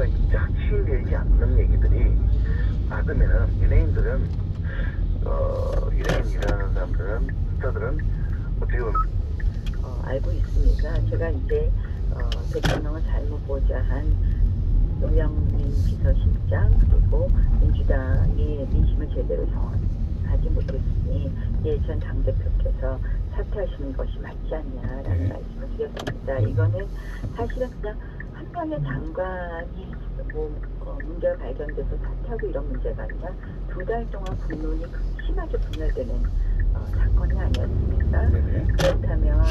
정부가 착취되지 않는 얘기들이 받으면은 유대인들은 유대인이라는 사람들은 저들은 어떻게 보면 알고 있습니다. 제가 이제 대통령을 잘못 보자 한 노영민 비서실장 그리고 민주당이 민심을 제대로 정하지 못했으니 예전 당대표께서 사퇴하시는 것이 맞지 않냐라는 말씀을 드렸습니다. 이거는 사실은 그냥 한 명의 장관이 문제가 발견돼서 사퇴하고 이런 문제가 아니라 2달 동안 분론이 심하게 분열되는 사건이 아니었습니까? 그렇다면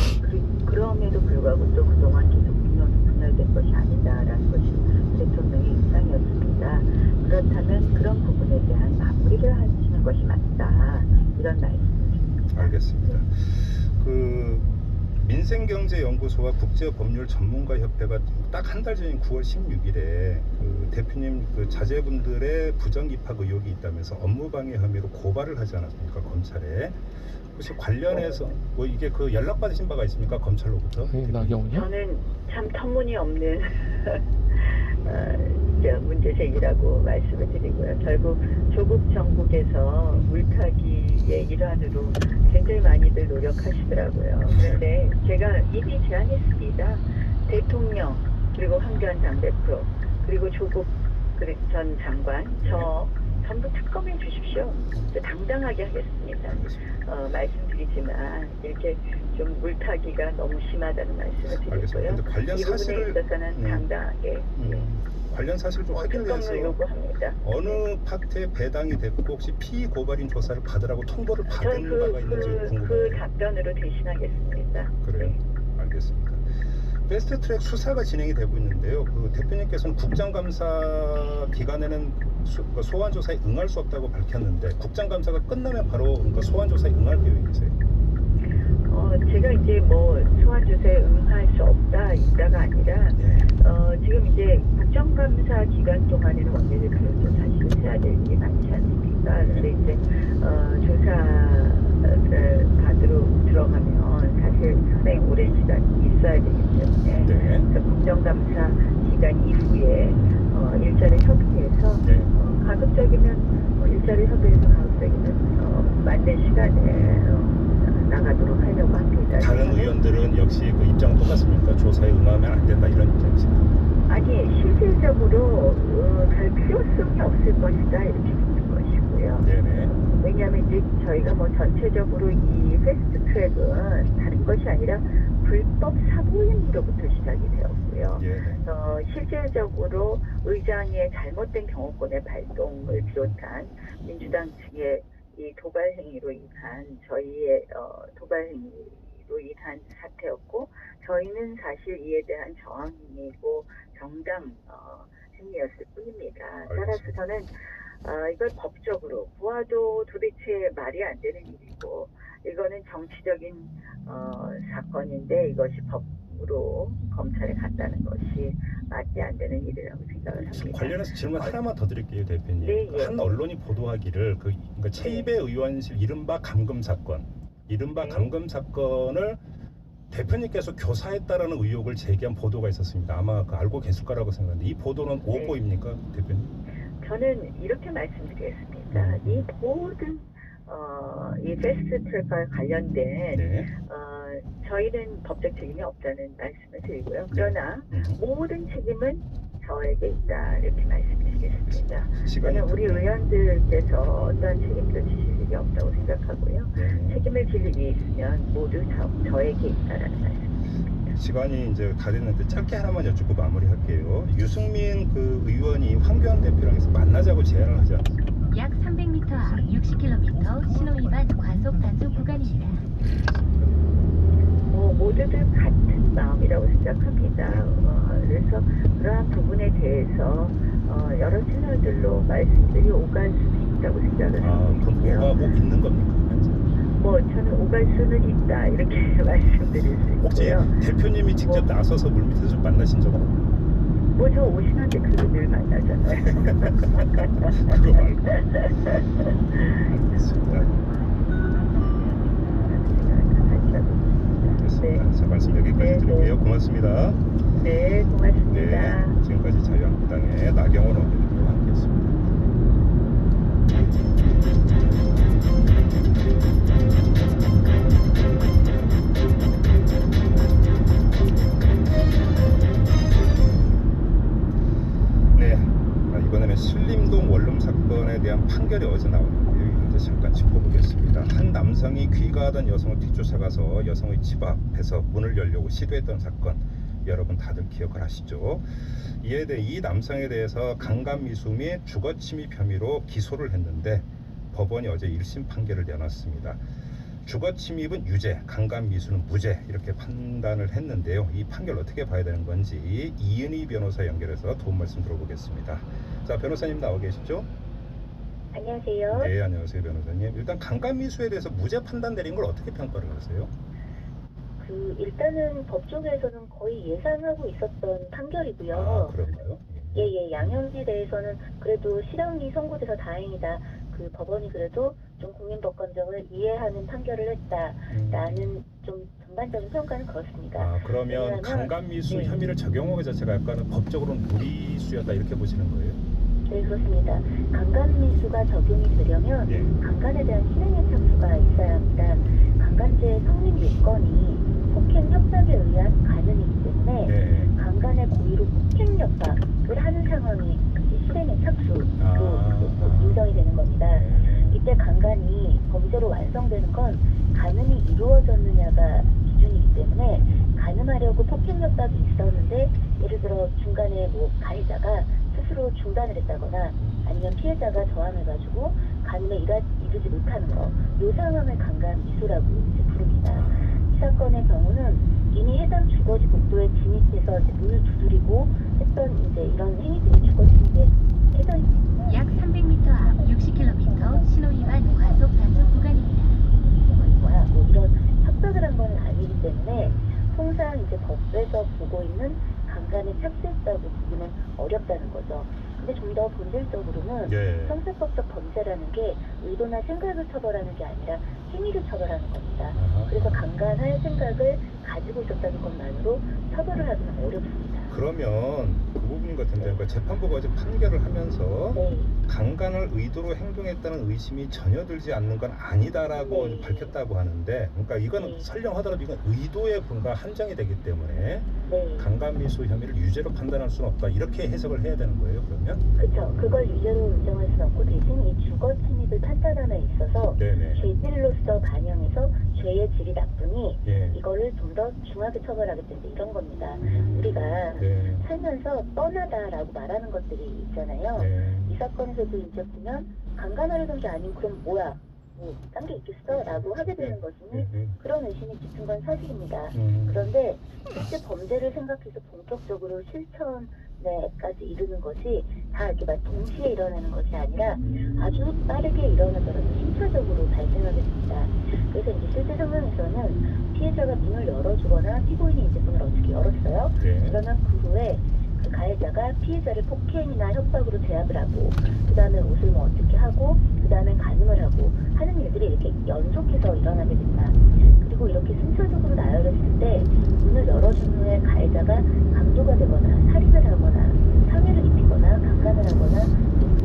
그럼에도 불구하고 또 그동안 계속 분열된 것이 아니다라는 것이 대통령의 입장이었습니다. 그렇다면 그런 부분에 대한 마무리를 하시는 것이 맞다 이런 말씀입니다. 알겠습니다. 민생경제연구소와 국제법률전문가협회가 딱 한 달 전인 9월 16일에 대표님 자제분들의 부정 입학 의혹이 있다면서 업무방해 혐의로 고발을 하지 않았습니까, 검찰에? 혹시 관련해서 이게 연락 받으신 바가 있습니까, 검찰로부터? 나경원이요? 저는 참 터무니없는 문제 제기라고 말씀을 드리고요. 결국 조국 정국에서 물타기의 일환으로 굉장히 많이들 노력하시더라고요. 그런데 제가 이미 제안했습니다. 대통령 그리고 황교안 당대표 그리고 조국 전 장관 저 전부 특검해 주십시오. 당당하게 하겠습니다. 말씀드리지만 이렇게 좀 물타기가 너무 심하다는 말씀을 드리고요. 이 부분에 있어서는 당당하게 관련 사실 좀 확인을 해서 요구합니다. 어느 파트에 배당이 됐고 혹시 피의 고발인 조사를 받으라고 통보를 받은 바가 있는지 궁금합니다. 그 답변으로 대신하겠습니다. 그래요? 네. 알겠습니다. 패스트트랙 수사가 진행이 되고 있는데요. 대표님께서는 국정감사 기간에는 소환 조사에 응할 수 없다고 밝혔는데 국정감사가 끝나면 바로 소환 조사에 응할 계획이세요? 제가 이제 소환 조사에 응할 수 없다 있다가 아니라 지금 이제 국정감사 기간 동안에는 원내대표로서 사실 해야 될 일이 많지 않습니까? 근데 이제 조사를 받으러 들어가면 사실 상당히 오랜 시간이 있어야 되기 때문에 그래서 국정감사 기간 이후에 일자리 협의해서 가급적이면 일자리 협의해서 가급적이면 맞는 시간에 나가도록 하려고 합니다. 다른 의원들은 역시 입장 똑같습니까? 조사에 응하면 안 된다 이런 입장이십니까? 아니 실질적으로 별 필요성이 없을 것이다 이렇게 믿는 것이고요. 왜냐하면 이제 저희가 전체적으로 이 패스트트랙은 다른 것이 아니라 불법 사고임으로부터 시작이 되었고요. 실질적으로 의장의 잘못된 경호권의 발동을 비롯한 민주당 측의 이 도발 행위로 인한 저희의 도발 행위로 인한 사태였고 저희는 사실 이에 대한 저항 행위고 정당 행위였을 뿐입니다. 따라서 저는 이걸 법적으로 보아도 도대체 말이 안 되는 일이고 이거는 정치적인 사건인데 이것이 법으로 검찰에 간다는 것이 맞지 안 되는 일이라고 생각을 합니다. 관련해서 질문 하나만 더 드릴게요, 대표님. 한 언론이 보도하기를 최이배 의원실 이른바 감금 사건, 감금 사건을 대표님께서 교사했다라는 의혹을 제기한 보도가 있었습니다. 아마 알고 계실 거라고 생각하는데 이 보도는 오보입니까, 대표님? 저는 이렇게 말씀드리겠습니다. 이 모든 이 패스트트랙과 관련된 저희는 법적 책임이 없다는 말씀을 드리고요. 그러나 모든 책임은 저에게 있다 이렇게 말씀드리겠습니다. 저는 우리 의원들께서 어떠한 책임도 지실 일이 없다고 생각하고요. 책임을 질 일이 있으면 모두 저에게 있다라는 말씀입니다. 시간이 이제 다 됐는데 짧게 하나만 여쭙고 마무리할게요. 유승민 의원이 황교안 대표랑 해서 만나자고 제안을 하지 않았습니까? 약 300m 앞 60km 신호위반 과속 단속 구간입니다. 모두들 같은 마음이라고 생각합니다. 그래서 그러한 부분에 대해서 여러 채널들로 말씀들이 오갈 수도 있다고 생각을 하고 있고요. 그럼 오가고 있는 겁니까? 저는 오갈 수는 있다 이렇게 말씀드릴 수 있고요. 혹시 대표님이 직접 나서서 물밑에서 좀 만나신 적은? 저 오시는데 그거 늘 만나잖아요. 그거 말고. 알겠습니다. 됐습니다. 자, 말씀 여기까지 드릴게요. 고맙습니다. 네, 고맙습니다. 지금까지 자유한국당의 사건에 대한 판결이 어제 나왔는데요. 이제 잠깐 짚어보겠습니다. 한 남성이 귀가하던 여성을 뒤쫓아가서 여성의 집 앞에서 문을 열려고 시도했던 사건, 여러분 다들 기억을 하시죠? 이에 대해 이 남성에 대해서 강간미수 및 주거침입 혐의로 기소를 했는데 법원이 어제 1심 판결을 내놨습니다. 주거침입은 유죄, 강간미수는 무죄 이렇게 판단을 했는데요. 이 판결 어떻게 봐야 되는 건지 이은희 변호사 연결해서 도움 말씀 들어보겠습니다. 자, 변호사님 나와 계시죠? 안녕하세요. 네, 안녕하세요 변호사님. 일단 강간미수에 대해서 무죄 판단 내린 걸 어떻게 평가를 하세요? 일단은 법조계에서는 거의 예상하고 있었던 판결이고요. 아, 그런가요? 예, 양형에 대해서는 그래도 실형이 선고돼서 다행이다. 법원이 그래도 좀 국민법관정을 이해하는 판결을 했다라는 좀 전반적인 평가는 그렇습니다. 아, 그러면 왜냐하면, 강간미수 네. 혐의를 적용한 것 자체가 약간은 법적으로는 무리수였다 이렇게 보시는 거예요? 네, 그렇습니다. 강간미수가 적용이 되려면 예. 강간에 대한 실행의 착수가 있어야 합니다. 강간죄의 성립 요건이 폭행 협박에 의한 간음이기 때문에 네. 강간의 고의로 폭행 협박을 하는 상황이 실행의 착수로 인정이 되는 겁니다. 이때 강간이 범죄로 완성되는 건 간음이 이루어졌느냐가 기준이기 때문에 간음하려고 폭행 협박이 있었는데 예를 들어 중간에 가해자가 스스로 중단을 했다거나 아니면 피해자가 저항해가지고 간음에 이르지 못하는 거, 이 상황을 강간 미수라고 이제 부릅니다. 이 사건의 경우는 이미 해당 주거지 복도에 진입해서 이제 문을 두드리고 했던 이제 이런 행위들이 주거지에 해당이 약 300m 앞 60km 신호 위반 과속 단속 구간입니다. 거야. 이런 협박을 한 건 아니기 때문에 통상 이제 법에서 보고 있는 강간에 착수했다고 보기는 어렵다는 거죠. 근데 좀 더 본질적으로는 예. 형사법적 범죄라는 게 의도나 생각을 처벌하는 게 아니라 행위를 처벌하는 겁니다. 아하. 그래서 강간할 생각을 가지고 있었다는 것만으로 처벌을 하기는 어렵습니다. 그러면 그 부분인 것 같은데 그러니까 재판부가 어제 판결을 하면서 네. 강간을 의도로 행동했다는 의심이 전혀 들지 않는 건 아니다라고 네. 밝혔다고 하는데, 그러니까 이거는 네. 설령 하더라도 이건 의도에 불과 한정이 되기 때문에 네. 강간미수 혐의를 유죄로 판단할 수는 없다 이렇게 해석을 해야 되는 거예요. 그러면? 그렇죠. 그걸 유죄로 인정할 수는 없고 대신 이 주거 침입을 판단함에 있어서 네네. 죄질로서 반영해서 죄의 질이 나쁘니 예. 이거를 좀 더 중하게 처벌하겠다 이런 겁니다. 우리가 네. 살면서 뻔하다라고 말하는 것들이 있잖아요. 네. 이 사건에서도 이제 보면 강간하려던 게 아니고 그럼 뭐야? 딴 게 있겠어? 라고 하게 되는 것이니 그런 의심이 짙은 건 사실입니다. 그런데 실제 범죄를 생각해서 본격적으로 실천에까지 이르는 것이 다 이렇게 막 동시에 일어나는 것이 아니라 아주 빠르게 일어나더라도 심차적으로 발생하게 됩니다. 그래서 이제 실제 상황에서는 피해자가 문을 열어주거나 피고인이 이제 문을 어떻게 열었어요. 네. 그러면 그 후에 그 가해자가 피해자를 폭행이나 협박으로 제압을 하고 그 다음에 옷을 뭐 어떻게 하고 그 다음에 간음을 하고 하는 일들이 이렇게 연속해서 일어나게 됩니다. 그리고 이렇게 순차적으로 나열했을 때 문을 열어준 후에 가해자가 강도가 되거나 살인을 하거나 상해를 입히거나 강간을 하거나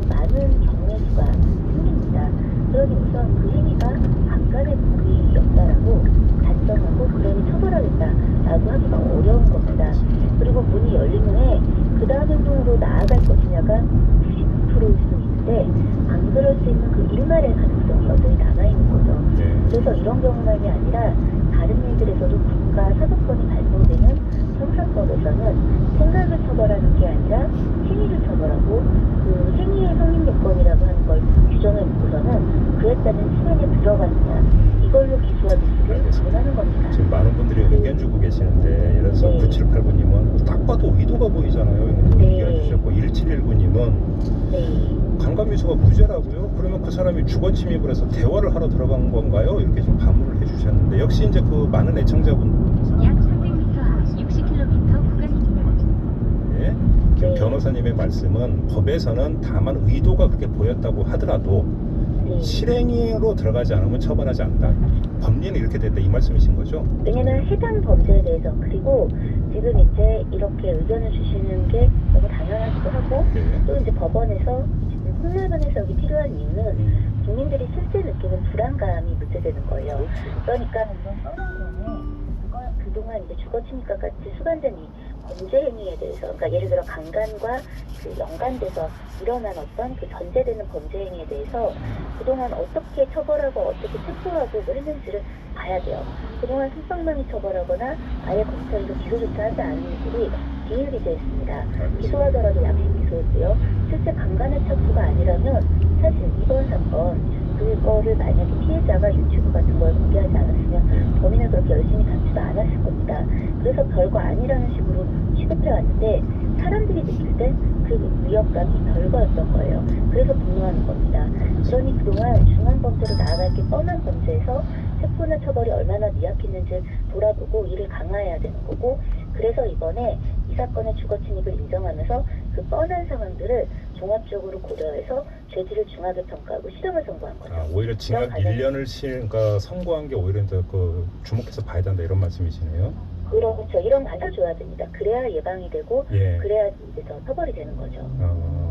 많은 경우의 수가 생깁니다. 그러니 우선 그 행위가 강간의 고의였다라고 단정하고 그러니 처벌하겠다라고 하기가 어려운 겁니다. 그리고 문이 열린 후에 그 다음 행동으로 나아갈 것이냐가 99%일 수 있는데 안 그럴 수 있는 그 일말의 가능성이 여전히 남아있는 거죠. 그래서 이런 경우만이 아니라 다른 일들에서도 국가 사법권이 발동되는 형사법에서는 생각을 처벌하는 게 아니라 행위를 처벌하고 그 행위의 성립 요건이라고 하는 걸 규정해 놓고서는 그에 따른 실행에 들어가느냐 이걸로 기소와 미수를 구분하는 겁니다. 지금 많은 분들이 의견 주고 계시는데 예를 들어서 네. 9789님은 딱 봐도 의도가 보이잖아요. 네. 의견 주셨고 1719님은 네. 강간미수가 무죄라고요? 그러면 그 사람이 주거침입을 해서 대화를 하러 들어간 건가요? 이렇게 좀 반문을 해주셨는데 역시 이제 그 많은 애청자분 약 300m 앞 60km 구간입니다. 예? 지금 변호사님의 말씀은 법에서는 다만 의도가 그렇게 보였다고 하더라도 네. 실행으로 들어가지 않으면 처벌하지 않는다. 법리는 이렇게 됐다 이 말씀이신 거죠? 왜냐면 해당 범죄에 대해서 그리고 지금 이제 이렇게 의견을 주시는 게 너무 당연하기도 하고 네. 또 이제 법원에서 지금 폭넓은 해석이 필요한 이유는 국민들이 실제 느끼는 불안감이 문제되는 거예요. 그러니까 이런 뻔한 거는 그동안 이제 주거침입과 같이 수반된 이 범죄 행위에 대해서, 그러니까 예를 들어 강간과 그 연관돼서 일어난 어떤 그 전제되는 범죄 행위에 대해서 그동안 어떻게 처벌하고 어떻게 체포하고 뭐 했는지를 봐야 돼요. 그동안 손방망이 처벌하거나 아예 검찰에서 기소조차 하지 않은 일들이 비일비재했습니다. 기소하더라도 양심 기소였고요. 실제 강간의 착수가 아니라면 사실 이번 사건 그거를 만약에 피해자가 유튜브 같은 걸 공개하지 않았으면 범인을 그렇게 열심히 잡지도 않았을 겁니다. 그래서 별거 아니라는 식으로 취급해 왔는데 사람들이 느낄 때 그 위협감이 별거였던 거예요. 그래서 분노하는 겁니다. 그러니 그동안 중한 범죄로 나아갈 게 뻔한 범죄에서 체포나 처벌이 얼마나 미약했는지 돌아보고 이를 강화해야 되는 거고, 그래서 이번에 이 사건의 주거 침입을 인정하면서 그 뻔한 상황들을 종합적으로 고려해서 죄질을 중하게 평가하고 실형을 선고한 거죠. 오히려 징역 1년을 그러니까 선고한 게 오히려 이제 그 주목해서 봐야 된다 이런 말씀이시네요. 그렇죠. 이런 받아줘야 됩니다. 그래야 예방이 되고 그래야 이제 더 처벌이 되는 거죠.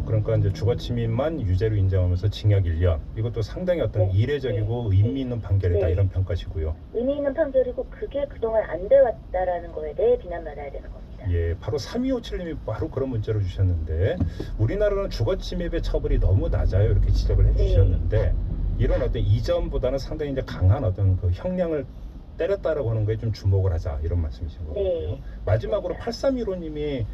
그러니까 이제 주거침입만 유죄로 인정하면서 징역 1년. 이것도 상당히 어떤 이례적이고 의미 있는 판결이다 이런 평가시고요. 의미 있는 판결이고 그게 그동안 안 돼왔다라는 거에 대해 비난받아야 되는 겁니다. 예, 바로 3257님이 바로 그런 문자를 주셨는데 우리나라는 주거침입의 처벌이 너무 낮아요 이렇게 지적을 해주셨는데 이런 어떤 이전보다는 상당히 이제 강한 어떤 그 형량을 때렸다라고 하는 거에 좀 주목을 하자 이런 말씀이신 거고요. 마지막으로 8315님이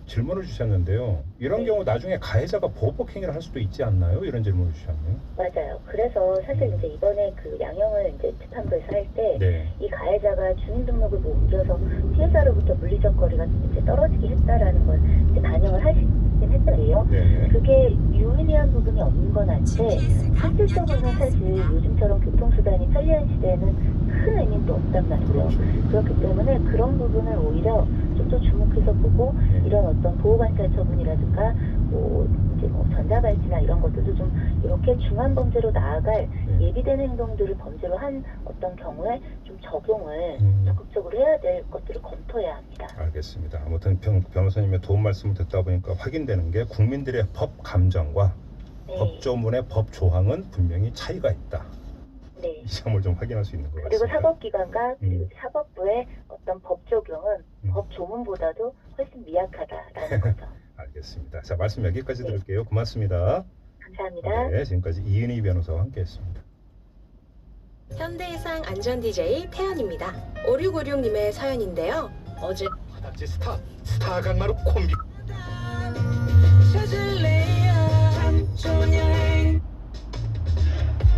질문을 주셨는데요. 이런 경우 나중에 가해자가 보복 행위를 할 수도 있지 않나요? 이런 질문을 주셨네요. 맞아요. 그래서 사실 이제 이번에 그 양형을 이제 재판부에서 할 때 이 가해자가 주민등록을 못 옮겨서 피해자로부터 물리적 거리가 이제 떨어지게 했다라는 걸 이제 반영을 하시긴 했더래요. 그게 유의미한 부분이 없는 건 아닌데 실질적으로는 사실 요즘처럼 교통수단이 편리한 시대에는 큰 의미는 또 없단 말이죠. 그렇기 때문에 그런 부분을 오히려 좀 더 주목해서 보고 이런 어떤 보호관찰 처분이라든가 뭐 이제 뭐 전자발찌나 이런 것들도 좀 이렇게 중한 범죄로 나아갈 예비된 행동들을 범죄로 한 어떤 경우에 좀 적용을 적극적으로 해야 될 것들을 검토해야 합니다. 알겠습니다. 아무튼 변호사님의 도움 말씀을 듣다 보니까 확인되는 게 국민들의 법 감정과 법조문의 법 조항은 분명히 차이가 있다. 이 점을 좀 확인할 수 있는 것 같습니다. 그리고 사법기관과 사법부의 어떤 법 적용은 법 조문보다도 훨씬 미약하다라는 거죠. 알겠습니다. 자, 말씀 여기까지 들을게요. 고맙습니다. 감사합니다. 네, 지금까지 이은희 변호사와 함께했습니다. 현대해상 안전 DJ 태연입니다. 5656님의 사연인데요. 어제 화답지 스타 강마루 콤비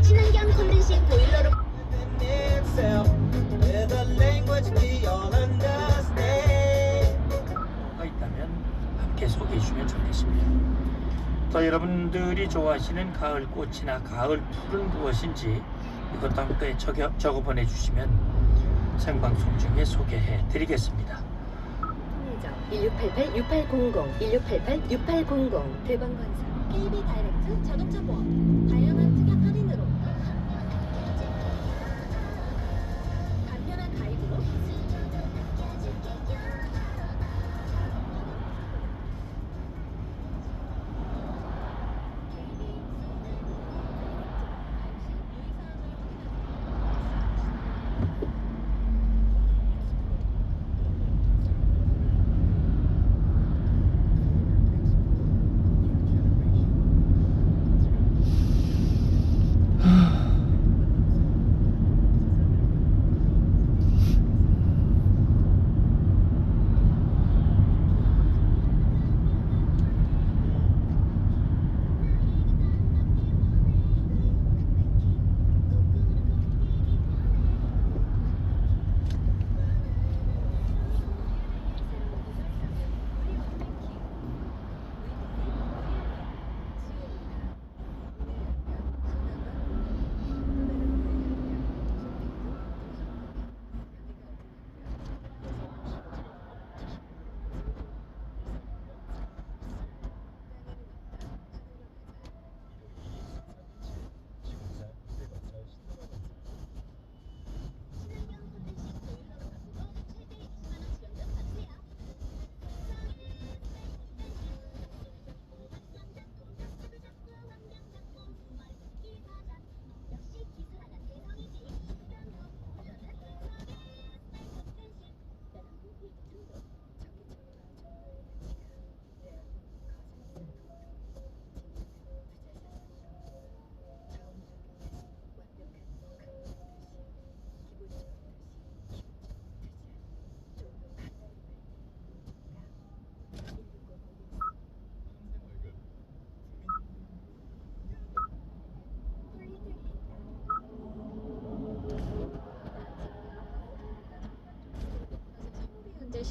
친환경 컨덴싱 보일러로 가 있다면 함께 소개해 주시면 좋겠습니다. 또 여러분들이 좋아하시는 가을 꽃이나 가을 풀은 무엇인지 이것도 함께 적어 보내주시면 생방송 중에 소개해 드리겠습니다. 1688-6800 1688-6800 대방건설 KB 다이렉트 자동차 보험 다양한 특약 할인으로 간편한 가입으로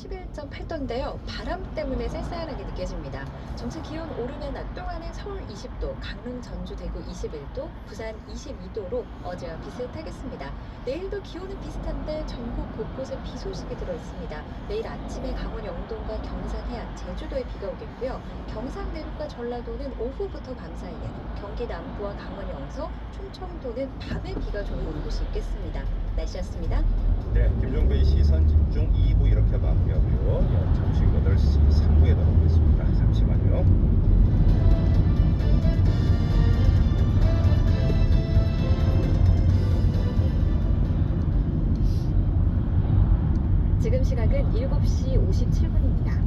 11.8도인데요. 바람 때문에 쌀쌀하게 느껴집니다. 전체 기온 오르면 낮 동안은 서울 20도, 강릉, 전주, 대구 21도, 부산 22도로 어제와 비슷하겠습니다. 내일도 기온은 비슷한데 전국 곳곳에 비 소식이 들어있습니다. 내일 아침에 강원 영동과 경상 해안, 제주도에 비가 오겠고요. 경상 내륙과 전라도는 오후부터 밤 사이에, 경기 남부와 강원 영서, 충청도는 밤에 비가 좀 오는 곳이 있겠습니다. 날씨였습니다. 네, 김종배의 시선 집중 2부 이렇게 마무리하고요. 잠시 후 8시 3부에 돌아오겠습니다. 잠시만요. 지금 시각은 7시 57분입니다.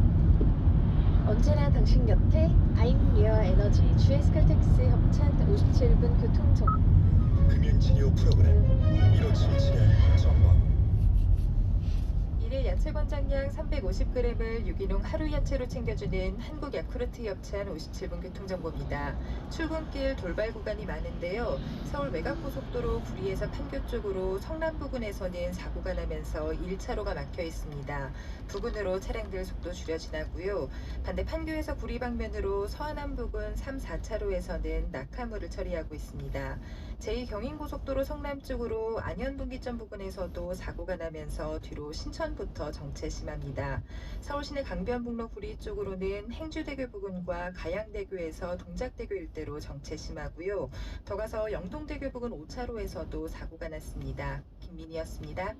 언제나 당신 곁에 I'm Your Energy GS칼텍스 협찬 57분 교통정 금융치료 프로그램 1577의 정보. 일일 야채 권장량 350g을 유기농 하루 야채로 챙겨주는 한국 야쿠르트 협찬 57분 교통정보입니다. 출근길 돌발 구간이 많은데요. 서울 외곽고속도로 구리에서 판교 쪽으로 성남 부근에서는 사고가 나면서 1차로가 막혀 있습니다. 부근으로 차량들 속도 줄여 지나고요. 반대 판교에서 구리 방면으로 서안암 부근 3, 4차로에서는 낙하물을 처리하고 있습니다. 제2경인고속도로 성남 쪽으로 안현분기점 부근에서도 사고가 나면서 뒤로 신천부터 정체 심합니다. 서울시내 강변북로 구리 쪽으로는 행주대교 부근과 가양대교에서 동작대교 일대로 정체 심하고요. 더 가서 영동대교 부근 5차로에서도 사고가 났습니다. 김민희였습니다.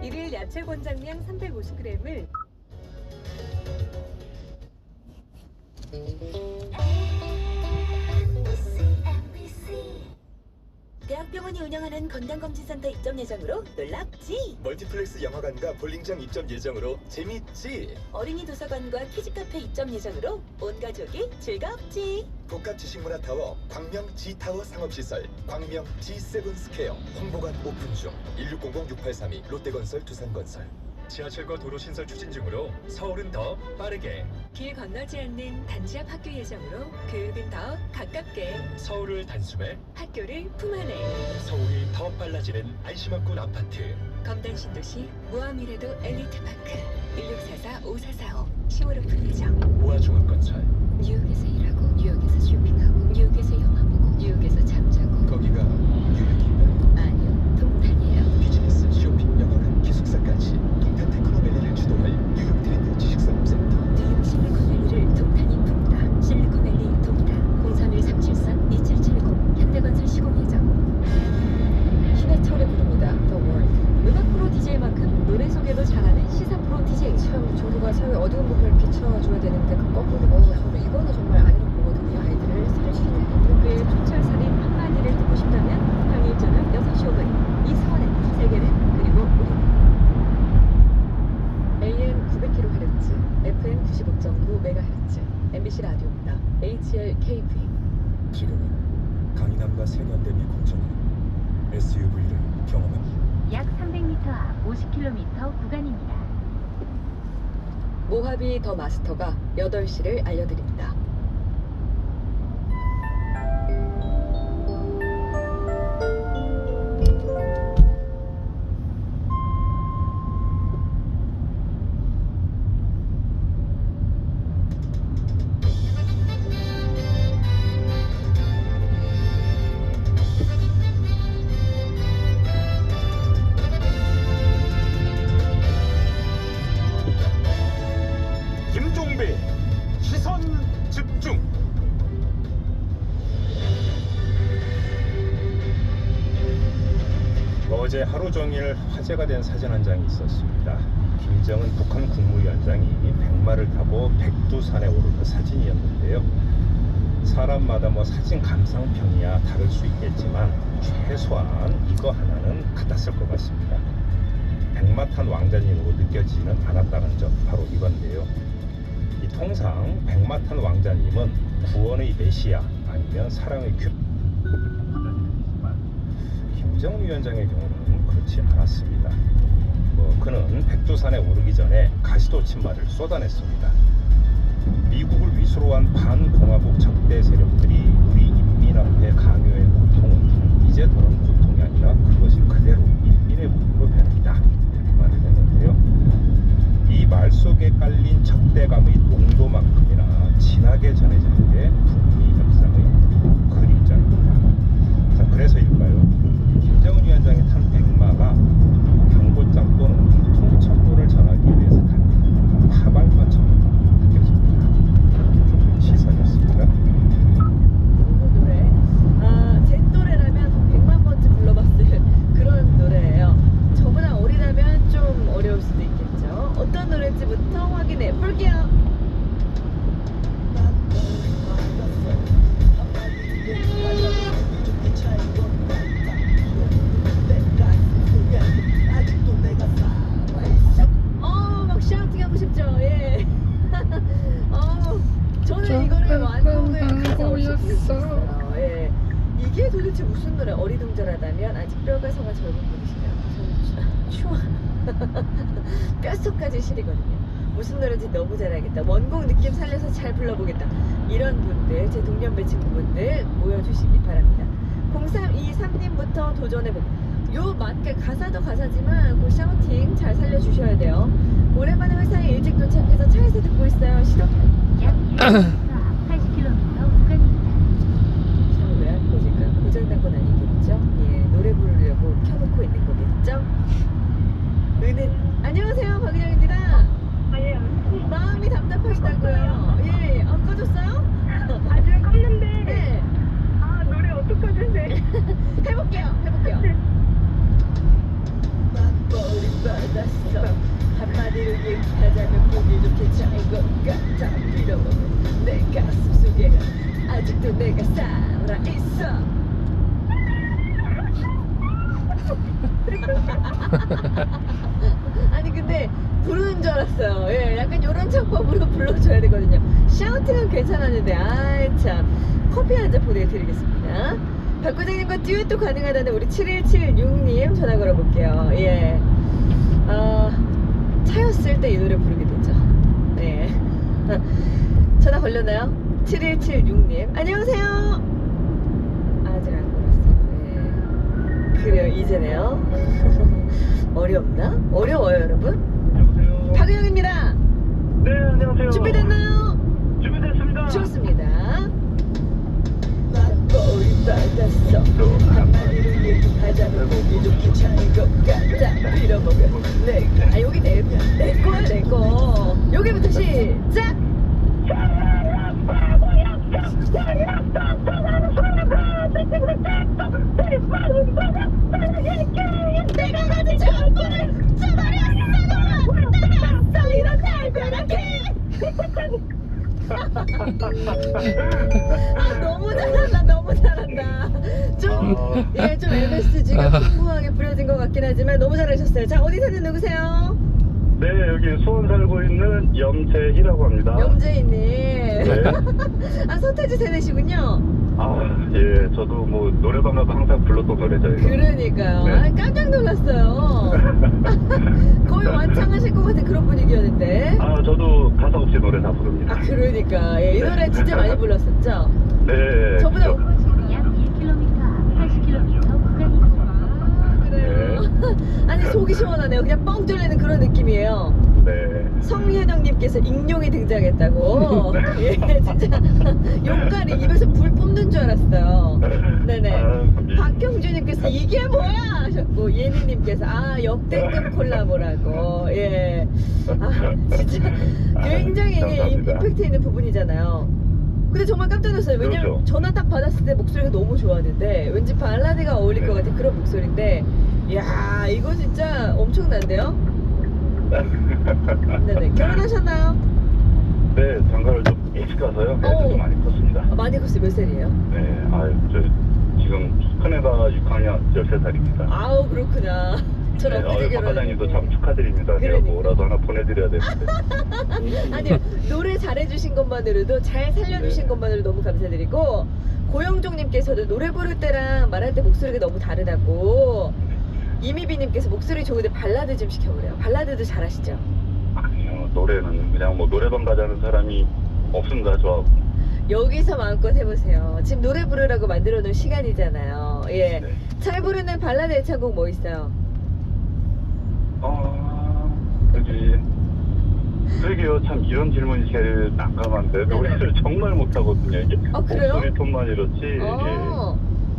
일일 야채 권장량 350g을 대학병원이 운영하는 건강검진센터 입점 예정으로 놀랍지? 멀티플렉스 영화관과 볼링장 입점 예정으로 재밌지? 어린이 도서관과 키즈카페 입점 예정으로 온 가족이 즐겁지? 복합지식문화타워 광명 G타워 상업시설 광명 G7 스퀘어 홍보관 오픈 중 1600-6832 롯데건설 두산건설. 지하철과 도로 신설 추진 중으로 서울은 더 빠르게, 길 건너지 않는 단지 앞 학교 예정으로 교육은 더 가깝게, 서울을 단숨에 학교를 품 안에, 서울이 더 빨라지는 안심학군 아파트. 검단 신도시 모아미래도 엘리트파크 1644-5445 10월 오픈 예정. 모아종합건설. 뉴욕에서 일하고 뉴욕에서 쇼핑하고 뉴욕에서 영화 보고 뉴욕에서 잠자고. 거기가 뉴욕이면 아니요, 동탄이에요. 비즈니스, 쇼핑, 영화관, 기숙사까지 동탄 테크노밸리를 주도할 뉴욕 트렌드 지식산업센터. 뉴욕 실리콘밸리를 동탄이 품다. 실리콘밸리 동탄 031-373-2770 현대건설 시공 예정. 신의 철을 부릅니다. The World. 음악 프로 DJ만큼 노래 소개도 잘하는 시사 프로 DJ. 참 정부가 사회 어두운 부분을 비춰줘야 되는데 그 거꾸로 저도 이거는 정말 아니라고 보거든요. 아이들을 살려주는 누구의 촌철살인 한마디를 듣고 싶다면 평일 저녁 6시 5분 이서원의 세계는 그리고 우리는 AM 900kHz, FM 95.9MHz MBC 라디오입니다. HLKV. 지금은 강인함과 세련됨이 공존하는 SUV를 경험합니다. 약 300m 앞 50km 구간입니다. 모하비 더 마스터가 8시를 알려드립니다. 김종배 시선 집중. 어제 하루 종일 화제가 된 사진 한 장이 있었습니다. 김정은 북한 국무위원장이 백마를 타고 백두산에 오르는 사진이었는데요. 사람마다 사진 감상평이야 다를 수 있겠지만 최소한 이거 하나는 같았을 것 같습니다. 백마 탄 왕자님으로 느껴지지는 않았다는 점, 바로 이건데요. 통상 백마 탄 왕자님은 구원의 메시아 아니면 사랑의 김정은 위원장의 경우는 그렇지 않았습니다. 그는 백두산에 오르기 전에 가시도 침마를 쏟아냈습니다. 미국을 위수로 한 반공화국 적대 세력들이 우리 인민 앞에 강요의 고통은 이제 더는 고통이 아니라 아니라 그것이 그대로 인민의 몸으로 변했다 이렇게 말을 했는데요. 이 말 속에 깔린 적대감의 농도만큼이나 진하게 전해지는 게 북미 협상의 그림자입니다. 자, 그래서일까요? 김정은 위원장이 탄 백마가 경고장 또는 통첩보를 전하기 위해서 탄 타발마처럼 느껴집니다. 이렇게 시선이었습니다. 오늘 노래, 제 또래라면 100만 번째 불러봤을 그런 노래예요. 저보다 어리다면 좀 어려울 수도 있겠죠. 어떤 노래인지부터 확인해 볼게요. 막 샤우팅하고 싶죠. 예. 저는 이거를 완곡을 가사 없이 불렀어요. 예. 이게 도대체 무슨 노래? 어리둥절하다면 아직 뼈가 성한 젊은 분이시면 추워. 뼛속까지 시리거든요. 무슨 노래인지 너무 잘 알겠다. 원곡 느낌 살려서 잘 불러보겠다. 이런 분들, 제 동년배 친구분들 모여주시기 바랍니다. 0323님부터 도전해보고. 가사도 가사지만 그 샤우팅 잘 살려주셔야 돼요. 오랜만에 회사에 일찍 도착해서 차에서 듣고 있어요. 시동. 약 80km 구간입니다. 자, 왜 안 꽂을까? 고장난 건 아니겠죠? 예, 노래 부르려고 켜놓고 있는 거겠죠? 은은, 안녕하세요, 박은영입니다. 마음이 답답하시다고요. 예, 안 꺼졌어요? 아직 껐는데. 네. 노래 어떡하지? 해볼게요. 맞벌이 받았어. 한마디로 얘기하자면 보기 좋게 잘 것 같아. 빌어먹은 내 가슴 속에 아직도 내가 살아있어. 아니 근데 부르는 줄 알았어요. 예, 약간 요런 창법으로 불러줘야 되거든요. 샤우팅은 괜찮았는데 아이 참. 커피 한 잔 보내드리겠습니다. 박 과장님과 듀엣도 가능하다는 우리 7176님 전화 걸어볼게요. 예. 차였을 때 이 노래 부르게 되죠. 네. 전화 걸렸나요? 7176님 안녕하세요. 아직 안 걸었어요. 네. 그래요, 이제네요. 어렵나? 어려워요, 여러분? 여보세요. 박은영입니다. 네, 안녕하세요. 준비됐나요? 준비됐습니다. 좋습니다. 맞벌이 받았어. 한마디로 얘기하자면 보기 좋게 차인 것 같다. 빌어먹은 내가 여기 내 거야 내 거. 여기부터 시작. 내가 가진 전부를 써버렸어. 나갔어 이런 날 변하게. 너무 잘한다. 좀 MSG가 풍부하게 뿌려진 것 같긴 하지만 너무 잘하셨어요. 자, 어디 사는 누구세요? 네, 여기 수원 살고 있는 염재희라고 합니다. 염재희님. 네. 서태지 세대시군요. 예, 저도 뭐 노래방 가서 항상 불렀던 노래죠. 이거. 그러니까요. 네. 깜짝 놀랐어요. 거의 완창하실 것 같은 그런 분위기였는데. 저도 가사 없이 노래 다 부릅니다. 그러니까 이 노래 진짜 많이 불렀었죠. 네. 저보다 약 1km 앞 80km 구간입니다. 그래요. 아니 속이 시원하네요. 그냥 뻥 뚫리는 그런 느낌이에요. 네. 성현영님께서 익룡이 등장했다고. 예, 진짜 용가리 입에서 불 뿜는 줄 알았어요. 네네. 박경주님께서 이게 뭐야 하셨고, 예니님께서 역대급 콜라보라고. 예. 진짜 굉장히 임팩트 있는 부분이잖아요. 근데 정말 깜짝 놀랐어요. 왜냐면 그렇죠. 전화 딱 받았을 때 목소리가 너무 좋았는데 왠지 발라드가 어울릴 것 같은 그런 목소리인데, 이야 이거 진짜 엄청난데요? 네네. 결혼하셨나요? 네, 장가를 좀 일찍 가서요. 애도 좀 많이 컸습니다. 많이 컸어요. 몇 살이에요? 네, 저 지금 큰애가 6학년 13살입니다. 아우 그렇구나. 전 엊그제 박 결혼했는데. 과장님도 참 축하드립니다. 제가 뭐라도 하나 보내드려야 되는데. 아니요, 노래 잘해주신 것만으로도, 잘 살려주신 것만으로도 너무 감사드리고, 고영종님께서도 노래 부를 때랑 말할 때 목소리가 너무 다르다고, 이미비님께서 목소리 좋은데 발라드 좀 시켜보래요. 발라드도 잘하시죠? 아니요, 노래는 그냥 뭐 노래방 가자는 사람이 없습니다. 저 여기서 마음껏 해보세요. 지금 노래 부르라고 만들어 놓은 시간이잖아요. 예. 네. 잘 부르는 발라드 애창곡 뭐 있어요? 여기 그러게요. 참 이런 질문이 제일 난감한데 노래를 정말 못하거든요. 이게 그래요? 목소리 톤만 이렇지.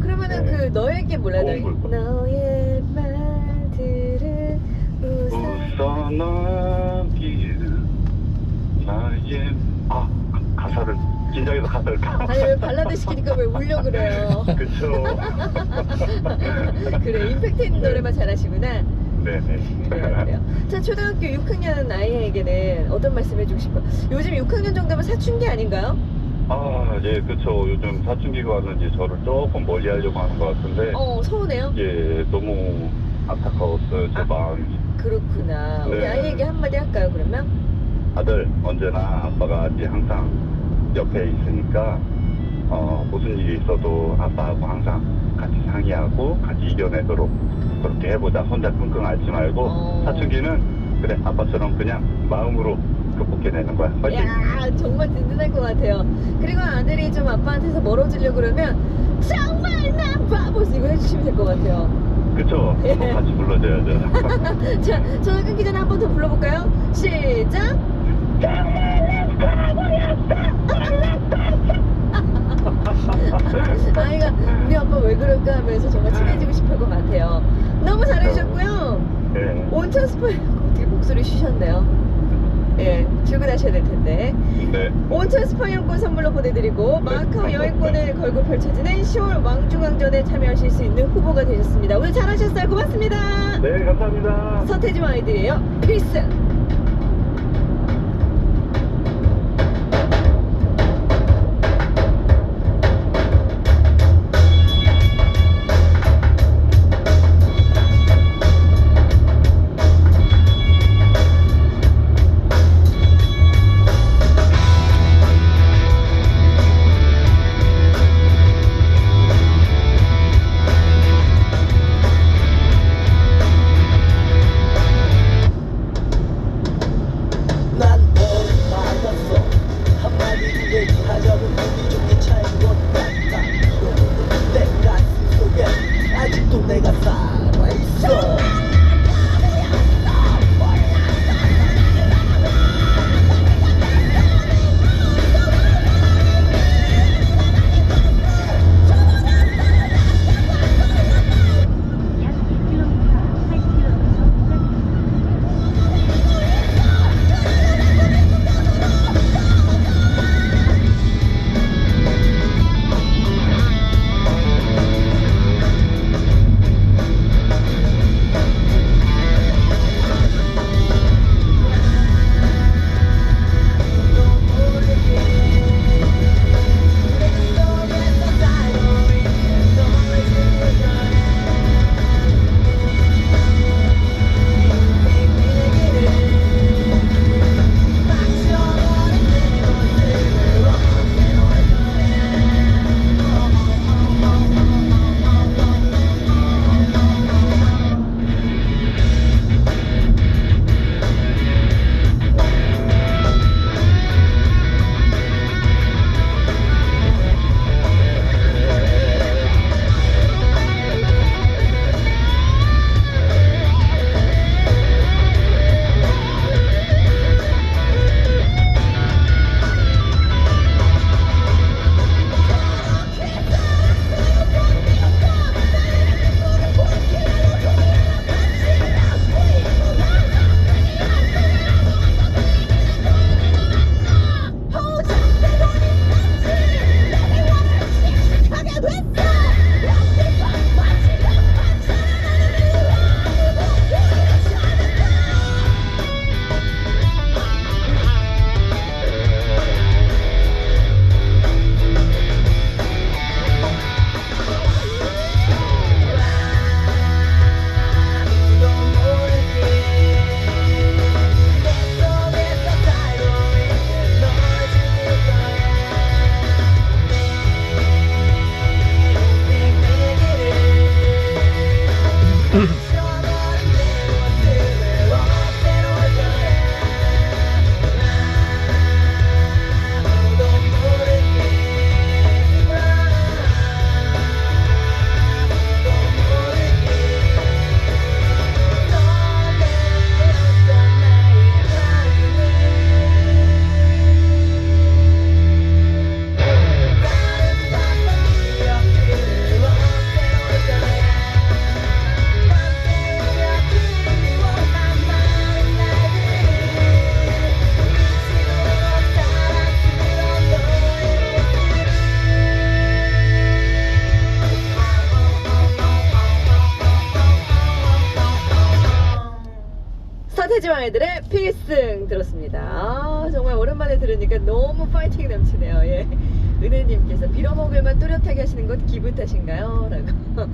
그러면은 네. 그 너에게 몰라요. 너의 말들을 웃어 넘기는 나의 가사를 긴장해서 가사를 아니 왜 발라드 시키니까 왜 울려 그래요? 그쵸. 그래 임팩트 있는 노래만 잘하시구나. 네네. 그래요. 자 초등학교 6학년 아이에게는 어떤 말씀 해주고 싶어요? 요즘 6학년 정도면 사춘기 아닌가요? 예, 그쵸. 요즘 사춘기가 왔는지 저를 조금 멀리 하려고 하는 것 같은데. 서운해요? 예, 너무 안타까웠어요, 제 마음이. 그렇구나. 우리 네. 아이에게 한마디 할까요, 그러면? 아들, 언제나 아빠가 네 항상 옆에 있으니까, 무슨 일이 있어도 아빠하고 항상 같이 상의하고 같이 이겨내도록 그렇게 해보자. 혼자 끙끙 앓지 말고, 사춘기는, 그래, 아빠처럼 그냥 마음으로 극복해내는 거야. 파이팅! 야 정말 든든할 것 같아요. 그리고 아들이 좀 아빠한테서 멀어지려고 그러면 정말 난 바보지 이거 해주시면 될 것 같아요. 그쵸? 예. 같이 불러줘야죠. 자, 전화 끊기 전에 한 번 더 불러볼까요? 시작! 아이가 우리 아빠 왜 그럴까 하면서 정말 친해지고 싶을 것 같아요. 너무 잘해주셨고요. 네. 온천 스포 어떻게 목소리 쉬셨네요. 예, 출근하셔야 될 텐데. 네. 온천 스파이용권 선물로 보내드리고 마카오 여행권을 걸고 펼쳐지는 10월 왕중왕전에 참여하실 수 있는 후보가 되셨습니다. 오늘 잘하셨어요. 고맙습니다. 네, 감사합니다. 서태지와 아이들이에요. 필승. 서태지와 아이들의 필승 들었습니다. 아, 정말 오랜만에 들으니까 너무 파이팅 넘치네요. 예. 은혜님께서 빌어먹을만 또렷하게 하시는 것 기분 탓인가요? 라고.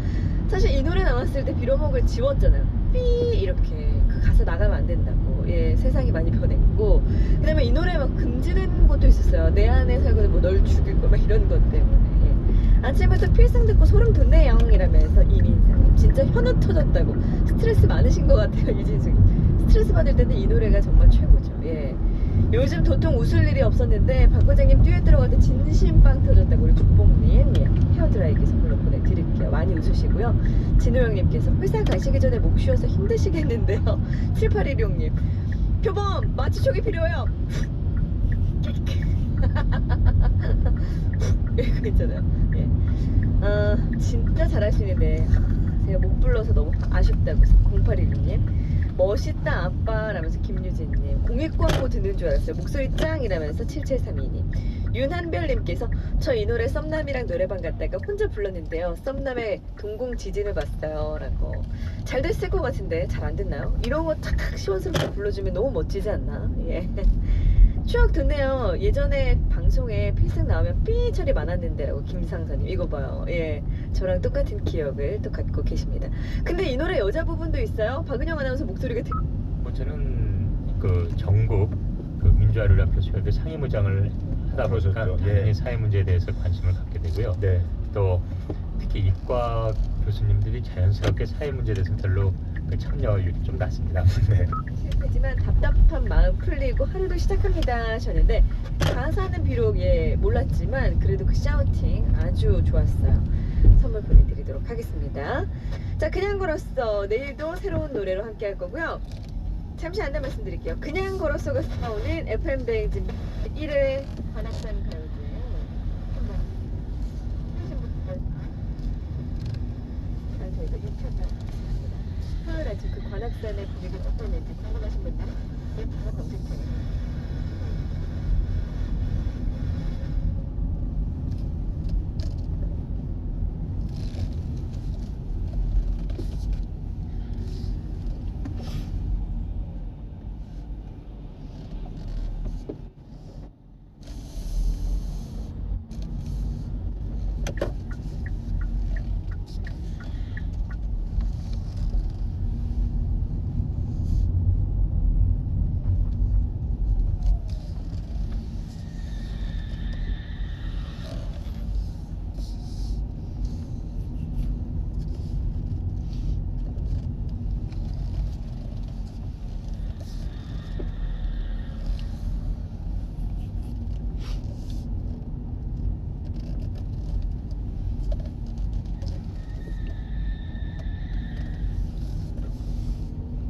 사실 이 노래 나왔을 때 빌어먹을 지웠잖아요. 삐 이렇게 그 가사 나가면 안 된다고. 예, 세상이 많이 변했고, 그 다음에 이 노래 막 금지된 것도 있었어요. 내 안에 살고 뭐 널 죽일 거 막 이런 것 때문에. 예. 아침부터 필승 듣고 소름 돋네요 이라면서 이민상님 진짜 현우 터졌다고. 스트레스 많으신 것 같아요. 이진숙 스트레스 받을 때는 이 노래가 정말 최고죠. 예. 요즘 도통 웃을 일이 없었는데 박 과장님 듀엣 들어갈 때 진심 빵 터졌다고. 우리 죽봉님, 예, 헤어드라이기 선물로 보내드릴게요. 많이 웃으시고요. 진호영님께서 회사 가시기 전에 목 쉬어서 힘드시겠는데요. 7816님 표범 마취촉이 필요해요. 이거 있잖아요. 예. 진짜 잘하시는데 제가 못 불러서 너무 아쉽다고. 0816님 멋있다 아빠 라면서 김유진님 공익 광고 듣는 줄 알았어요. 목소리 짱이라면서 7732님 윤한별님께서 저 이 노래 썸남이랑 노래방 갔다가 혼자 불렀는데요. 썸남의 동공 지진을 봤어요 라고. 잘 됐을 것 같은데 잘 안 됐나요? 이런 거 탁탁 시원스럽게 불러주면 너무 멋지지 않나? 예. 추억 돋네요. 예전에 방송에 필승 나오면 삐 처리 많았는데 라고. 김상사님 이거 봐요. 예, 저랑 똑같은 기억을 또 갖고 계십니다. 근데 이 노래 여자 부분도 있어요? 박은영 아나운서 목소리가 뭐 저는 그 전국 그 민주화를 앞에서 상임의장을 하다 보니까 당연히 예. 사회 문제에 대해서 관심을 갖게 되고요. 네. 또 특히 이과 교수님들이 자연스럽게 사회 문제에 대해서 별로 그 참여율이 좀 낮습니다. 네. 실패지만 답답한 마음 풀리고 하루도 시작합니다 하셨는데 가사는 비록 예 몰랐지만 그래도 그 샤우팅 아주 좋았어요. 선물 보내드리도록 하겠습니다. 자, 그냥 걸었어 내일도 새로운 노래로 함께 할 거고요. 잠시 안내 말씀드릴게요. 그냥 걸었어가 나오는 FM 대행진 1회 관악산 가요제 한번 하신 분들 저희가 6천 원 화요일 아침 그 관악산의 분위기 어떠는지 궁금하신 분들